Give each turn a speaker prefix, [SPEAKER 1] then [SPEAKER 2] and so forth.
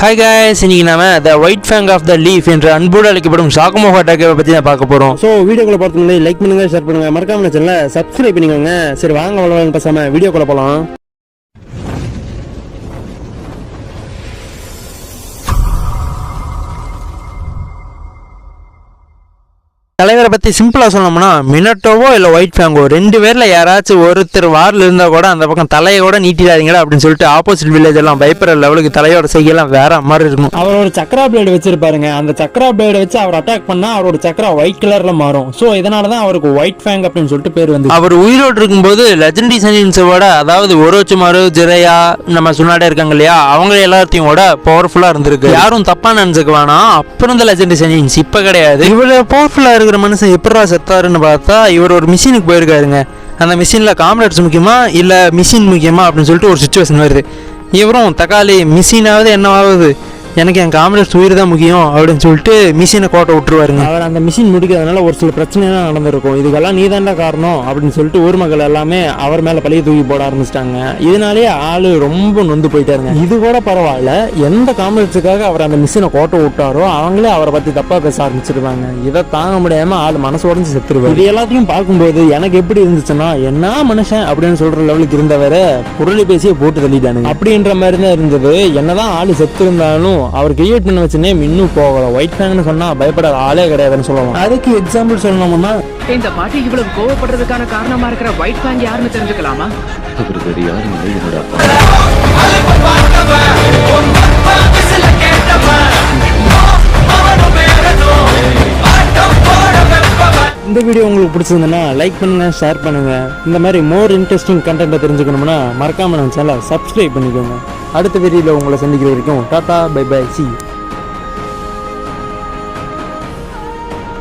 [SPEAKER 1] Hi guys, இன்னைக்கு நாம the white fang of the leaf என்று அன்போடு அழைக்கப்படும் சாக்குமோகோ அட்டாக்கை பற்றி தான் பார்க்க போறோம்.
[SPEAKER 2] ஸோ வீடியோக்குள்ள பார்த்து முன்னாடி லைக் பண்ணுங்க, ஷேர் பண்ணுங்க, மறக்காம சேனலை சப்ஸ்கிரைப் பண்ணிக்கோங்க. சரி வாங்க வளவாங்க பேசாம வீடியோக்குள்ள போகலாம்.
[SPEAKER 1] தலைவரை பற்றி சிம்பிளாக சொன்னோம்னா மினட்டோவோ இல்லை ஒயிட் ஃபேங்கோ ரெண்டு பேரில் யாராச்சும் ஒருத்தர் வாரில் இருந்தால் கூட அந்த பக்கம் தலையை கூட நீட்டிடாதீங்கடா அப்படின்னு சொல்லிட்டு ஆப்போசிட் வில்லேஜ் எல்லாம் பயப்படுற லெவலுக்கு தலையோட செய்யலாம் வேற மாதிரி இருக்கும்.
[SPEAKER 2] அவர் ஒரு சக்கரா பிளேடு வச்சிருப்பாருங்க. அந்த சக்கரா பிளேடு வச்சு அவர் அட்டாக் பண்ணா அவரோட சக்கரா ஒயிட் கலர்ல மாறும். ஸோ இதனால தான் அவருக்கு ஒயிட் ஃபேங் அப்படின்னு சொல்லிட்டு பேர் வந்து.
[SPEAKER 1] அவர் உயிரோடு இருக்கும்போது லெஜெண்டரி சனின்ஸோட அதாவது ஒரோச்சுமாரு ஜிரையா நம்ம சுனாடே இருக்காங்க இல்லையா, அவங்க எல்லாத்தையும் கூட பவர்ஃபுல்லாக இருந்திருக்கு. யாரும் தப்பா நினைச்சுக்க வேணாம். அப்புறம் இந்த லெஜெண்டரி சனின்ஸ் இப்போ கிடையாது. இவ்வளோ பவர்ஃபுல்லாக இருக்கிற மனுஷன் எப்படா செத்தாருன்னு பார்த்தா இவர் ஒரு மிஷினுக்கு போயிருக்காருங்க. அந்த மிஷினில் காம்ரேட்ஸ் முக்கியமா இல்லை மிஷின் முக்கியமா அப்படின்னு சொல்லிட்டு ஒரு சுச்சுவேஷன் வருது. இவரும் தக்காளி மிஷினாவது என்னவாகுது, எனக்கு என் காம்ரேட்ஸ் உயிர் தான் முக்கியம் அப்படின்னு சொல்லிட்டு மிஷினை கோட்டை விட்டுருவாருங்க.
[SPEAKER 2] அவர் அந்த மிஷின் முடிக்கிறதுனால ஒரு சில பிரச்சனைலாம் நடந்திருக்கும். இதுக்கெல்லாம் நீ தாண்டா காரணம் அப்படின்னு சொல்லிட்டு ஊர் மக்கள் எல்லாமே அவர் மேலே பழைய தூக்கி போட ஆரம்பிச்சிட்டாங்க. இதனாலேயே ஆளு ரொம்ப நொந்து போயிட்டாருங்க. இது கூட பரவாயில்ல, எந்த காம்ரேட்ஸுக்காக அவர் அந்த மிஷினை கோட்டை விட்டாரோ அவங்களே அவரை பற்றி தப்பாக பேச ஆரம்பிச்சிருவாங்க. இதை தாங்க முடியாமல் ஆள் மனசு உடஞ்சி செத்துருவாரு. இது எல்லாத்தையும் பார்க்கும்போது எனக்கு எப்படி இருந்துச்சுன்னா, என்ன மனுஷன் அப்படின்னு சொல்கிற லெவலுக்கு இருந்தவரை பொருளை பேசியே போட்டு தள்ளிட்டானுங்க அப்படின்ற மாதிரி தான் இருந்தது. என்னதான் ஆள் செத்து இருந்தாலும் அவர் கிரியேட் பண்ண வச்ச நேம் இன்னும் போகல. ஒயிட் ஃபேங்னு சொன்னா பயப்படாத ஆளே கிடையாதுன்னு சொல்லுவாங்க. அதுக்கு எக்ஸாம்பிள் சொல்லணும்னா,
[SPEAKER 3] இந்த பாட்டி இவ்வளவு கோவப்படுறதுக்கான காரணமா இருக்கிற ஒயிட் ஃபேங் யாருன்னு தெரிஞ்சுக்கலாமா?
[SPEAKER 2] இந்த வீடியோ உங்களுக்கு பிடிச்சிருந்ததுன்னா லைக் பண்ணுங்க, ஷேர் பண்ணுங்க. இந்த மாதிரி மோர் இன்ட்ரெஸ்டிங் கண்டென்ட்டை தெரிஞ்சுக்கணும்னா மறக்காம நம்ம சேனலை சப்ஸ்கிரைப் பண்ணிக்கோங்க. அடுத்த வீடியோவில் உங்களை சந்திக்கிற வரைக்கும் டாடா பை பை சி.